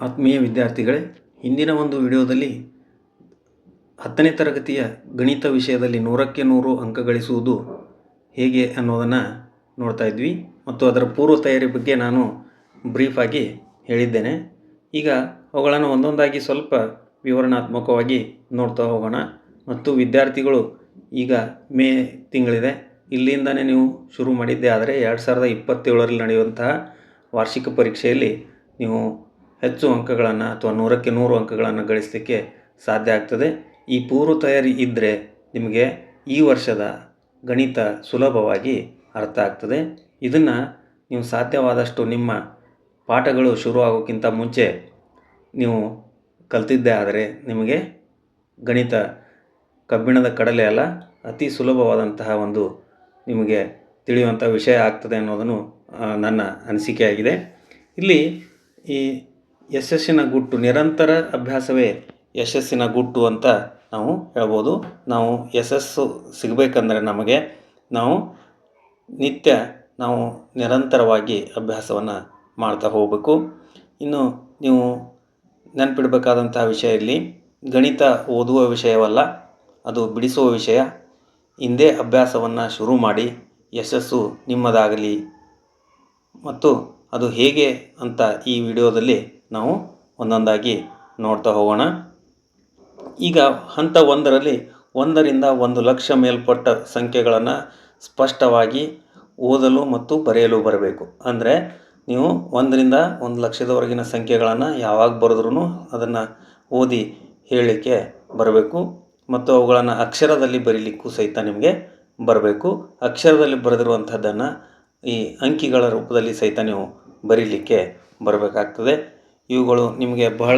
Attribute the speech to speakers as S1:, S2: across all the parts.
S1: ಆತ್ಮೀಯ ವಿದ್ಯಾರ್ಥಿಗಳೇ, ಹಿಂದಿನ ಒಂದು ವಿಡಿಯೋದಲ್ಲಿ 10ನೇ ತರಗತಿಯ ಗಣಿತ ವಿಷಯದಲ್ಲಿ 100ಕ್ಕೆ 100 ಅಂಕ ಗಳಿಸುವುದು ಹೇಗೆ ಅನ್ನೋದನ್ನು ನೋಡ್ತಾ ಇದ್ವಿ ಮತ್ತು ಅದರ ಪೂರ್ವ ತಯಾರಿ ಬಗ್ಗೆ ನಾನು ಬ್ರೀಫಾಗಿ ಹೇಳಿದ್ದೇನೆ. ಈಗ ಅವುಗಳನ್ನು ಒಂದೊಂದಾಗಿ ಸ್ವಲ್ಪ ವಿವರಣಾತ್ಮಕವಾಗಿ ನೋಡ್ತಾ ಹೋಗೋಣ. ಮತ್ತು ವಿದ್ಯಾರ್ಥಿಗಳು ಈಗ ಮೇ ತಿಂಗಳಿದೆ, ಇಲ್ಲಿಂದನೇ ನೀವು ಶುರು ಮಾಡಿದ್ದೇ ಆದರೆ 2027ರಲ್ಲಿ ನಡೆಯುವಂತಹ ವಾರ್ಷಿಕ ಪರೀಕ್ಷೆಯಲ್ಲಿ ನೀವು ಹೆಚ್ಚು ಅಂಕಗಳನ್ನು ಅಥವಾ 100ಕ್ಕೆ 100 ಅಂಕಗಳನ್ನು ಗಳಿಸಲಿಕ್ಕೆ ಸಾಧ್ಯ ಆಗ್ತದೆ. ಈ ಪೂರ್ವ ತಯಾರಿ ಇದ್ದರೆ ನಿಮಗೆ ಈ ವರ್ಷದ ಗಣಿತ ಸುಲಭವಾಗಿ ಅರ್ಥ ಆಗ್ತದೆ. ಇದನ್ನು ನೀವು ಸಾಧ್ಯವಾದಷ್ಟು ನಿಮ್ಮ ಪಾಠಗಳು ಶುರು ಆಗೋಕ್ಕಿಂತ ಮುಂಚೆ ನೀವು ಕಲ್ತಿದ್ದೇ ಆದರೆ ನಿಮಗೆ ಗಣಿತ ಕಬ್ಬಿಣದ ಕಡಲೆ ಅಲ್ಲ, ಅತಿ ಸುಲಭವಾದಂತಹ ಒಂದು ನಿಮಗೆ ತಿಳಿಯುವಂಥ ವಿಷಯ ಆಗ್ತದೆ ಅನ್ನೋದನ್ನು ನನ್ನ ಅನಿಸಿಕೆಯಾಗಿದೆ. ಇಲ್ಲಿ ಈ ಯಶಸ್ಸಿನ ಗುಟ್ಟು, ನಿರಂತರ ಅಭ್ಯಾಸವೇ ಯಶಸ್ಸಿನ ಗುಟ್ಟು ಅಂತ ನಾವು ಹೇಳ್ಬೋದು. ನಾವು ಯಶಸ್ಸು ಸಿಗಬೇಕಂದ್ರೆ ನಮಗೆ ನಿತ್ಯ ನಿರಂತರವಾಗಿ ಅಭ್ಯಾಸವನ್ನು ಮಾಡ್ತಾ ಹೋಗಬೇಕು. ಇನ್ನು ನೀವು ನೆನಪಿಡಬೇಕಾದಂತಹ ವಿಷಯ ಇಲ್ಲಿ ಗಣಿತ ಓದುವ ವಿಷಯವಲ್ಲ, ಅದು ಬಿಡಿಸುವ ವಿಷಯ. ಹಿಂದೆ ಅಭ್ಯಾಸವನ್ನು ಶುರು ಮಾಡಿ ಯಶಸ್ಸು ನಿಮ್ಮದಾಗಲಿ. ಮತ್ತು ಅದು ಹೇಗೆ ಅಂತ ಈ ವಿಡಿಯೋದಲ್ಲಿ ನಾವು ಒಂದೊಂದಾಗಿ ನೋಡ್ತಾ ಹೋಗೋಣ. ಈಗ ಹಂತ 1ರಲ್ಲಿ 1ರಿಂದ 1 ಲಕ್ಷ ಮೇಲ್ಪಟ್ಟ ಸಂಖ್ಯೆಗಳನ್ನು ಸ್ಪಷ್ಟವಾಗಿ ಓದಲು ಮತ್ತು ಬರೆಯಲು ಬರಬೇಕು. ಅಂದರೆ ನೀವು 1ರಿಂದ 1 ಲಕ್ಷದವರೆಗಿನ ಸಂಖ್ಯೆಗಳನ್ನು ಯಾವಾಗ ಬರೆದ್ರೂ ಅದನ್ನು ಓದಿ ಹೇಳಲಿಕ್ಕೆ ಬರಬೇಕು. ಮತ್ತು ಅವುಗಳನ್ನು ಅಕ್ಷರದಲ್ಲಿ ಬರೀಲಿಕ್ಕೂ ಸಹಿತ ನಿಮಗೆ ಬರಬೇಕು. ಅಕ್ಷರದಲ್ಲಿ ಬರೆದಿರುವಂಥದ್ದನ್ನು ಈ ಅಂಕಿಗಳ ರೂಪದಲ್ಲಿ ಸಹಿತ ನೀವು ಬರೀಲಿಕ್ಕೆ ಬರಬೇಕಾಗ್ತದೆ. ಇವುಗಳು ನಿಮಗೆ ಬಹಳ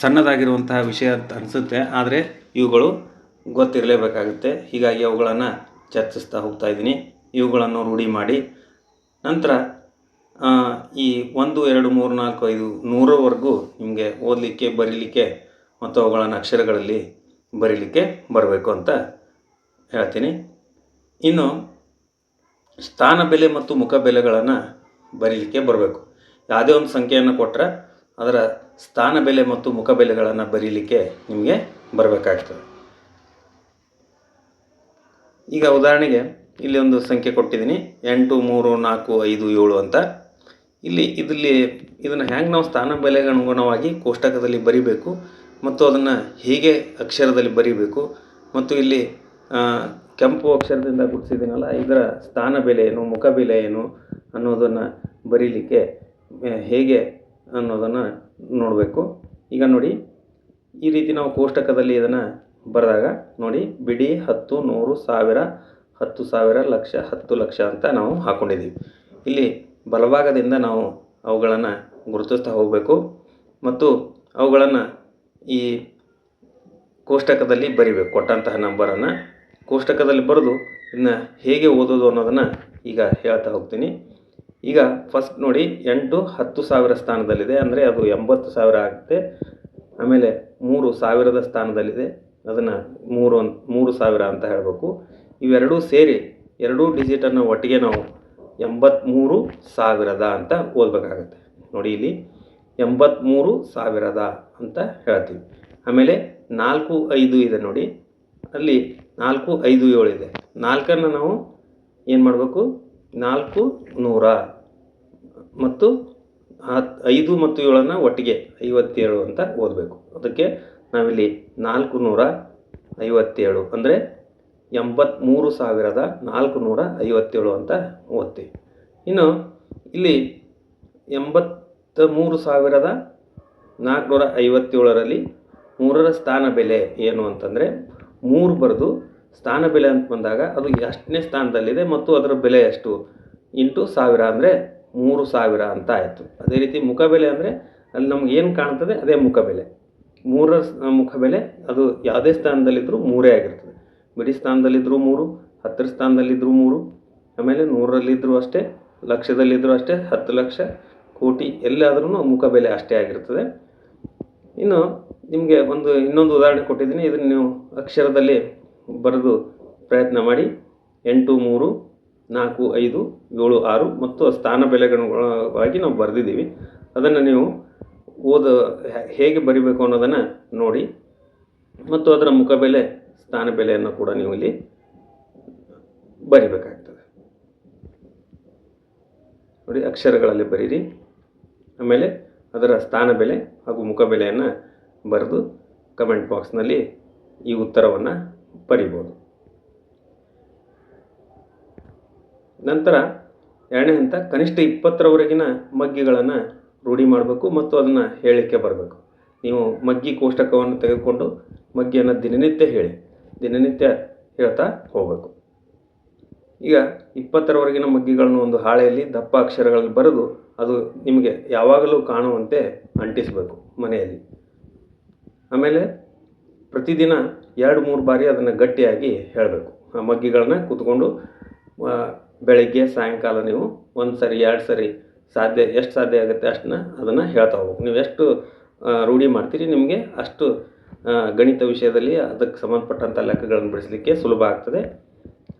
S1: ಸಣ್ಣದಾಗಿರುವಂತಹ ವಿಷಯ ಅಂತ ಅನಿಸುತ್ತೆ, ಆದರೆ ಇವುಗಳು ಗೊತ್ತಿರಲೇಬೇಕಾಗುತ್ತೆ. ಹೀಗಾಗಿ ಅವುಗಳನ್ನು ಚರ್ಚಿಸ್ತಾ ಹೋಗ್ತಾ ಇದ್ದೀನಿ. ಇವುಗಳನ್ನು ರೂಢಿ ಮಾಡಿ ನಂತರ ಈ 1, 2, 3, 4, 5, 100ವರೆಗೂ ನಿಮಗೆ ಓದಲಿಕ್ಕೆ, ಬರೀಲಿಕ್ಕೆ ಮತ್ತು ಅವುಗಳನ್ನು ಅಕ್ಷರಗಳಲ್ಲಿ ಬರೀಲಿಕ್ಕೆ ಬರಬೇಕು ಅಂತ ಹೇಳ್ತೀನಿ. ಇನ್ನು ಸ್ಥಾನ ಬೆಲೆ ಮತ್ತು ಮುಖ ಬೆಲೆಗಳನ್ನು ಬರೀಲಿಕ್ಕೆ ಬರಬೇಕು. ಯಾವುದೇ ಒಂದು ಸಂಖ್ಯೆಯನ್ನು ಕೊಟ್ಟರೆ ಅದರ ಸ್ಥಾನ ಬೆಲೆ ಮತ್ತು ಮುಖ ಬೆಲೆಗಳನ್ನು ಬರೀಲಿಕ್ಕೆ ನಿಮಗೆ ಬರಬೇಕಾಗ್ತದೆ. ಈಗ ಉದಾಹರಣೆಗೆ ಇಲ್ಲಿ ಒಂದು ಸಂಖ್ಯೆ ಕೊಟ್ಟಿದ್ದೀನಿ, 8, 3, 4, 5, 7 ಅಂತ. ಇದನ್ನು ಹ್ಯಾಂಗೆ ನಾವು ಸ್ಥಾನ ಬೆಲೆಗೆ ಅನುಗುಣವಾಗಿ ಕೋಷ್ಟಕದಲ್ಲಿ ಬರಿಬೇಕು ಮತ್ತು ಅದನ್ನು ಹೇಗೆ ಅಕ್ಷರದಲ್ಲಿ ಬರಿಬೇಕು ಮತ್ತು ಇಲ್ಲಿ ಕೆಂಪು ಅಕ್ಷರದಿಂದ ಗುರುತಿಸಿದ್ದೀನಲ್ಲ, ಇದರ ಸ್ಥಾನ ಬೆಲೆ ಏನು, ಮುಖ ಬೆಲೆ ಏನು ಅನ್ನೋದನ್ನು ಬರೀಲಿಕ್ಕೆ ಹೇಗೆ ಅನ್ನೋದನ್ನು ನೋಡಬೇಕು. ಈಗ ನೋಡಿ, ಈ ರೀತಿ ನಾವು ಕೋಷ್ಟಕದಲ್ಲಿ ಇದನ್ನು ಬರೆದಾಗ ನೋಡಿ, ಬಿಡಿ 10, 100, 1000, 10,000, ಲಕ್ಷ, 10 ಲಕ್ಷ ಅಂತ ನಾವು ಹಾಕ್ಕೊಂಡಿದ್ದೀವಿ. ಇಲ್ಲಿ ಬಲಭಾಗದಿಂದ ನಾವು ಅವುಗಳನ್ನು ಗುರುತಿಸ್ತಾ ಹೋಗಬೇಕು ಮತ್ತು ಅವುಗಳನ್ನು ಈ ಕೋಷ್ಟಕದಲ್ಲಿ ಬರಿಬೇಕು. ಕೊಟ್ಟಂತಹ ನಂಬರನ್ನು ಕೋಷ್ಟಕದಲ್ಲಿ ಬರೆದು ಇನ್ನು ಹೇಗೆ ಓದೋದು ಅನ್ನೋದನ್ನು ಈಗ ಹೇಳ್ತಾ ಹೋಗ್ತೀನಿ. ಈಗ ಫಸ್ಟ್ ನೋಡಿ, 8 10,000 ಸ್ಥಾನದಲ್ಲಿದೆ, ಅಂದರೆ ಅದು 80,000 ಆಗುತ್ತೆ. ಆಮೇಲೆ 3 ಸಾವಿರದ ಸ್ಥಾನದಲ್ಲಿದೆ, ಅದನ್ನು 3,000 ಅಂತ ಹೇಳಬೇಕು. ಇವೆರಡೂ ಸೇರಿ 2 ಡಿಜಿಟನ್ನು ಒಟ್ಟಿಗೆ ನಾವು 83,000 ಅಂತ ಓದಬೇಕಾಗತ್ತೆ. ನೋಡಿ, ಇಲ್ಲಿ 83,000 ಅಂತ ಹೇಳ್ತೀವಿ. ಆಮೇಲೆ 4, 5 ಇದೆ ನೋಡಿ, ಅಲ್ಲಿ 4, 5, 7 ಇದೆ. 4ಅನ್ನು ನಾವು ಏನು ಮಾಡಬೇಕು, 400 ಮತ್ತು 5 ಮತ್ತು 7ಅನ್ನು ಒಟ್ಟಿಗೆ 57 ಅಂತ ಓದಬೇಕು. ಅದಕ್ಕೆ ನಾವಿಲ್ಲಿ 457 ಅಂದರೆ 83,457 ಅಂತ ಓದ್ತೀವಿ. ಇನ್ನು ಇಲ್ಲಿ 83,457ರಲ್ಲಿ 3ರ ಸ್ಥಾನ ಬೆಲೆ ಏನು ಅಂತಂದರೆ, 3 ಬರೆದು ಸ್ಥಾನ ಬೆಲೆ ಅಂತ ಬಂದಾಗ ಅದು ಎಷ್ಟನೇ ಸ್ಥಾನದಲ್ಲಿದೆ ಮತ್ತು ಅದರ ಬೆಲೆ ಎಷ್ಟು ಇಂಟು 1000 ಅಂದರೆ 3,000 ಅಂತ ಆಯಿತು. ಅದೇ ರೀತಿ ಮುಖ ಬೆಲೆ ಅಂದರೆ ಅಲ್ಲಿ ನಮ್ಗೆ ಏನು ಕಾಣ್ತದೆ ಅದೇ ಮುಖ ಬೆಲೆ. 3ರ ಮುಖ ಬೆಲೆ ಅದು ಯಾವುದೇ ಸ್ಥಾನದಲ್ಲಿದ್ದರೂ 3 ಆಗಿರ್ತದೆ. ಬಿಡಿ ಸ್ಥಾನದಲ್ಲಿದ್ದರೂ 3, 10ರ ಸ್ಥಾನದಲ್ಲಿದ್ದರೂ 3, ಆಮೇಲೆ 100ರಲ್ಲಿದ್ದರೂ ಅಷ್ಟೇ, ಲಕ್ಷದಲ್ಲಿದ್ದರೂ ಅಷ್ಟೇ, 10 ಲಕ್ಷ, ಕೋಟಿ ಎಲ್ಲಾದ್ರೂ ಮುಖ ಬೆಲೆ ಅಷ್ಟೇ ಆಗಿರ್ತದೆ. ಇನ್ನು ನಿಮಗೆ ಇನ್ನೊಂದು ಉದಾಹರಣೆ ಕೊಟ್ಟಿದ್ದೀನಿ, ಇದನ್ನು ನೀವು ಅಕ್ಷರದಲ್ಲಿ ಬರೆದು ಪ್ರಯತ್ನ ಮಾಡಿ. 8, 3, 4 5 7 6 ಮತ್ತು ಸ್ಥಾನ ಬೆಲೆಗಳಾಗಿ ನಾವು ಬರೆದಿದ್ದೀವಿ. ಅದನ್ನು ನೀವು ಹೇಗೆ ಬರಿಬೇಕು ಅನ್ನೋದನ್ನು ನೋಡಿ ಮತ್ತು ಅದರ ಮುಖಬೆಲೆ ಸ್ಥಾನ ಬೆಲೆಯನ್ನು ಕೂಡ ನೀವು ಇಲ್ಲಿ ಬರಿಬೇಕಾಗ್ತದೆ. ನೋಡಿ, ಅಕ್ಷರಗಳಲ್ಲಿ ಬರೀರಿ. ಆಮೇಲೆ ಅದರ ಸ್ಥಾನ ಬೆಲೆ ಹಾಗೂ ಮುಖಬೆಲೆಯನ್ನು ಬರೆದು ಕಮೆಂಟ್ ಬಾಕ್ಸ್ನಲ್ಲಿ ಈ ಉತ್ತರವನ್ನು ಬರಿಬೋದು. ನಂತರ ಎರಡನೇ ಹಂತ, ಕನಿಷ್ಠ 20ರವರೆಗಿನ ಮಗ್ಗಿಗಳನ್ನು ರೂಢಿ ಮಾಡಬೇಕು ಮತ್ತು ಅದನ್ನು ಹೇಳಲಿಕ್ಕೆ ಬರಬೇಕು. ನೀವು ಮಗ್ಗಿ ಕೋಷ್ಟಕವನ್ನು ತೆಗೆದುಕೊಂಡು ಮಗ್ಗಿಯನ್ನು ದಿನನಿತ್ಯ ಹೇಳ್ತಾ ಹೋಗಬೇಕು. ಈಗ 20ರವರೆಗಿನ ಮಗ್ಗಿಗಳನ್ನು ಒಂದು ಹಾಳೆಯಲ್ಲಿ ದಪ್ಪ ಅಕ್ಷರಗಳಲ್ಲಿ ಬರೆದು ಅದು ನಿಮಗೆ ಯಾವಾಗಲೂ ಕಾಣುವಂತೆ ಅಂಟಿಸಬೇಕು ಮನೆಯಲ್ಲಿ. ಆಮೇಲೆ ಪ್ರತಿದಿನ 2-3 ಬಾರಿ ಅದನ್ನು ಗಟ್ಟಿಯಾಗಿ ಹೇಳಬೇಕು. ಆ ಮಗ್ಗಿಗಳನ್ನ ಕೂತ್ಕೊಂಡು ಬೆಳಗ್ಗೆ ಸಾಯಂಕಾಲ ನೀವು 1 ಸರಿ 2 ಸರಿ ಎಷ್ಟು ಸಾಧ್ಯ ಆಗುತ್ತೆ ಅಷ್ಟನ್ನ ಅದನ್ನು ಹೇಳ್ತಾ ಹೋಗ್ಬೇಕು. ನೀವು ಎಷ್ಟು ರೂಢಿ ಮಾಡ್ತೀರಿ ನಿಮಗೆ ಅಷ್ಟು ಗಣಿತ ವಿಷಯದಲ್ಲಿ ಅದಕ್ಕೆ ಸಂಬಂಧಪಟ್ಟಂಥ ಲೆಕ್ಕಗಳನ್ನು ಬಿಡಿಸಲಿಕ್ಕೆ ಸುಲಭ ಆಗ್ತದೆ.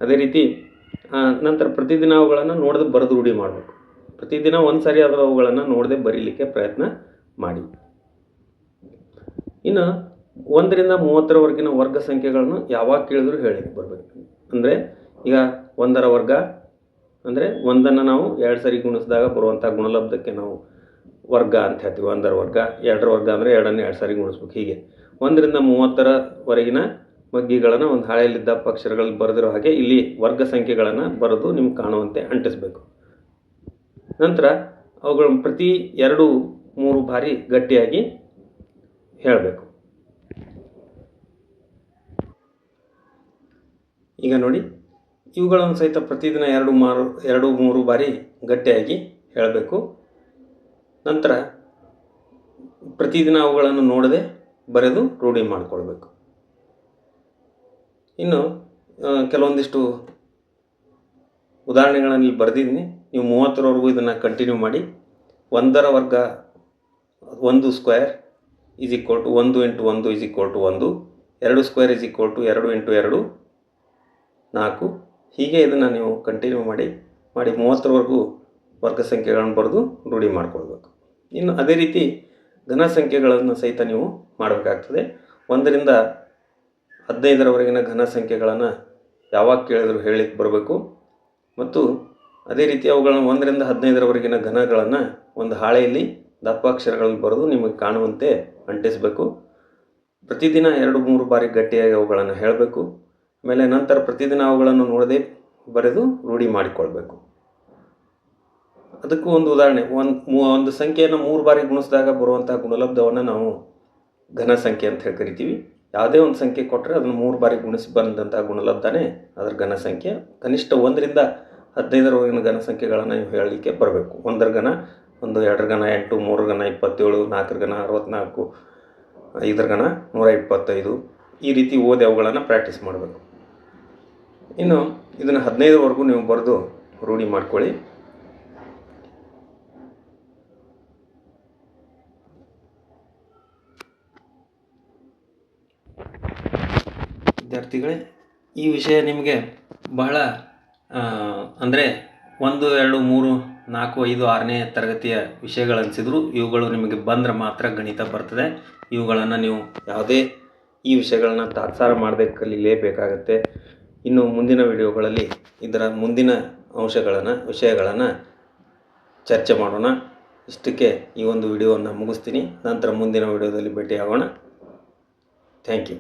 S1: ಅದೇ ರೀತಿ ನಂತರ ಪ್ರತಿದಿನ ಅವುಗಳನ್ನು ನೋಡದೆ ಬರೆದು ರೂಢಿ ಮಾಡಬೇಕು. ಪ್ರತಿದಿನ 1 ಸರಿ ಆದರೂ ಅವುಗಳನ್ನು ನೋಡದೆ ಬರೀಲಿಕ್ಕೆ ಪ್ರಯತ್ನ ಮಾಡಿ. ಇನ್ನು 1ರಿಂದ 30ರವರೆಗಿನ ವರ್ಗ ಸಂಖ್ಯೆಗಳನ್ನು ಯಾವಾಗ ಕೇಳಿದ್ರು ಹೇಳಲಿಕ್ಕೆ ಬರಬೇಕು. ಅಂದರೆ ಈಗ 1ರ ವರ್ಗ ಅಂದರೆ 1ಅನ್ನು ನಾವು 2 ಸರಿ ಗುಣಿಸಿದಾಗ ಬರುವಂಥ ಗುಣಲಬ್ಧಕ್ಕೆ ನಾವು ವರ್ಗ ಅಂತ ಹೇಳ್ತೀವಿ. 1ರ ವರ್ಗ. 2ರ ವರ್ಗ ಅಂದರೆ 2ಅನ್ನು 2 ಸಾರಿ ಗುಣಿಸ್ಬೇಕು. ಹೀಗೆ 1ರಿಂದ 30ರವರೆಗಿನ ಮಗ್ಗಿಗಳನ್ನು ಒಂದು ಹಾಳೆಯಲ್ಲಿ ದಪ್ಪ ಅಕ್ಷರಗಳಲ್ಲಿ ಬರೆದಿರೋ ಹಾಗೆ ಇಲ್ಲಿ ವರ್ಗ ಸಂಖ್ಯೆಗಳನ್ನು ಬರೆದು ನಿಮ್ಗೆ ಕಾಣುವಂತೆ ಅಂಟಿಸಬೇಕು. ನಂತರ ಅವುಗಳನ್ನು ಪ್ರತಿ 2-3 ಬಾರಿ ಗಟ್ಟಿಯಾಗಿ ಹೇಳಬೇಕು. ಈಗ ನೋಡಿ, ಇವುಗಳನ್ನು ಸಹಿತ ಪ್ರತಿದಿನ 2-3 ಬಾರಿ ಗಟ್ಟಿಯಾಗಿ ಹೇಳಬೇಕು. ನಂತರ ಪ್ರತಿದಿನ ಅವುಗಳನ್ನು ನೋಡದೆ ಬರೆದು ರೂಢಿ ಮಾಡಿಕೊಳ್ಬೇಕು. ಇನ್ನು ಕೆಲವೊಂದಿಷ್ಟು ಉದಾಹರಣೆಗಳನ್ನು ಇಲ್ಲಿ ಬರೆದಿದ್ದೀನಿ. ನೀವು 30ರವರೆಗೂ ಇದನ್ನು ಕಂಟಿನ್ಯೂ ಮಾಡಿ. 1ರ ವರ್ಗ 1 ಸ್ಕ್ವೇರ್ = 1 × 1 = 1, 2 ಸ್ಕ್ವೇರ್ = 2 × 2 4. ಹೀಗೆ ಇದನ್ನು ನೀವು ಕಂಟಿನ್ಯೂ ಮಾಡಿ 30ರವರೆಗೂ ವರ್ಗ ಸಂಖ್ಯೆಗಳನ್ನು ಬರೆದು ರೂಢಿ ಮಾಡಿಕೊಳ್ಬೇಕು. ಇನ್ನು ಅದೇ ರೀತಿ ಘನ ಸಂಖ್ಯೆಗಳನ್ನು ಸಹಿತ ನೀವು ಮಾಡಬೇಕಾಗ್ತದೆ. 1ರಿಂದ 15ರವರೆಗಿನ ಘನ ಸಂಖ್ಯೆಗಳನ್ನು ಯಾವಾಗ ಕೇಳಿದ್ರು ಹೇಳಲಿಕ್ಕೆ ಬರಬೇಕು. ಮತ್ತು ಅದೇ ರೀತಿ ಅವುಗಳನ್ನು 1ರಿಂದ 15ರವರೆಗಿನ ಘನಗಳನ್ನು ಒಂದು ಹಾಳೆಯಲ್ಲಿ ದಪ್ಪ ಅಕ್ಷರಗಳಲ್ಲಿ ಬರೆದು ನಿಮಗೆ ಕಾಣುವಂತೆ ಅಂಟಿಸಬೇಕು. ಪ್ರತಿದಿನ 2-3 ಬಾರಿ ಗಟ್ಟಿಯಾಗಿ ಅವುಗಳನ್ನು ಹೇಳಬೇಕು. ಆಮೇಲೆ ನಂತರ ಪ್ರತಿದಿನ ಅವುಗಳನ್ನು ನೋಡದೆ ಬರೆದು ರೂಢಿ ಮಾಡಿಕೊಳ್ಬೇಕು. ಅದಕ್ಕೂ ಒಂದು ಉದಾಹರಣೆ, ಒಂದು ಸಂಖ್ಯೆಯನ್ನು 3 ಬಾರಿ ಗುಣಿಸಿದಾಗ ಬರುವಂಥ ಗುಣಲಬ್ಧವನ್ನು ನಾವು ಘನ ಸಂಖ್ಯೆ ಅಂತ ಹೇಳಿ ಕರಿತೀವಿ. ಯಾವುದೇ ಒಂದು ಸಂಖ್ಯೆ ಕೊಟ್ಟರೆ ಅದನ್ನು 3 ಬಾರಿ ಗುಣಿಸಿ ಬಂದಂಥ ಗುಣಲಬ್ಧನೇ ಅದರ ಘನ ಸಂಖ್ಯೆ. ಕನಿಷ್ಠ 1ರಿಂದ 15ರವರೆಗಿನ ಘನ ಸಂಖ್ಯೆಗಳನ್ನು ನೀವು ಹೇಳಲಿಕ್ಕೆ ಬರಬೇಕು. 1ರ ಘನ 1, 2ರ ಘನ 8, 3ರ ಘನ 27, 4ರ ಘನ 64, 5ರ ಘನ 125 ಈ ರೀತಿ ಓದಿ ಅವುಗಳನ್ನು ಪ್ರಾಕ್ಟೀಸ್ ಮಾಡಬೇಕು. ಇನ್ನು ಇದನ್ನು 15ರವರೆಗೂ ನೀವು ಬರೆದು ರೂಢಿ ಮಾಡ್ಕೊಳ್ಳಿ. ವಿದ್ಯಾರ್ಥಿಗಳೇ, ಈ ವಿಷಯ ನಿಮಗೆ ಬಹಳ ಅಂದರೆ 1, 2, 3, 4, 5, 6ನೇ ತರಗತಿಯ ವಿಷಯಗಳನ್ನಿಸಿದ್ರು ಇವುಗಳು ನಿಮಗೆ ಬಂದರೆ ಮಾತ್ರ ಗಣಿತ ಬರ್ತದೆ. ಇವುಗಳನ್ನು ನೀವು ಯಾವುದೇ ಈ ವಿಷಯಗಳನ್ನ ತಾತ್ಸಾರ ಮಾಡದೆ ಕಲಿಯಲೇಬೇಕಾಗತ್ತೆ. ಇನ್ನು ಮುಂದಿನ ವಿಡಿಯೋಗಳಲ್ಲಿ ಇದರ ಮುಂದಿನ ವಿಷಯಗಳನ್ನು ಚರ್ಚೆ ಮಾಡೋಣ. ಇಷ್ಟಕ್ಕೆ ಈ ಒಂದು ವಿಡಿಯೋವನ್ನು ಮುಗಿಸ್ತೀನಿ. ನಂತರ ಮುಂದಿನ ವಿಡಿಯೋದಲ್ಲಿ ಭೇಟಿಯಾಗೋಣ. Thank you.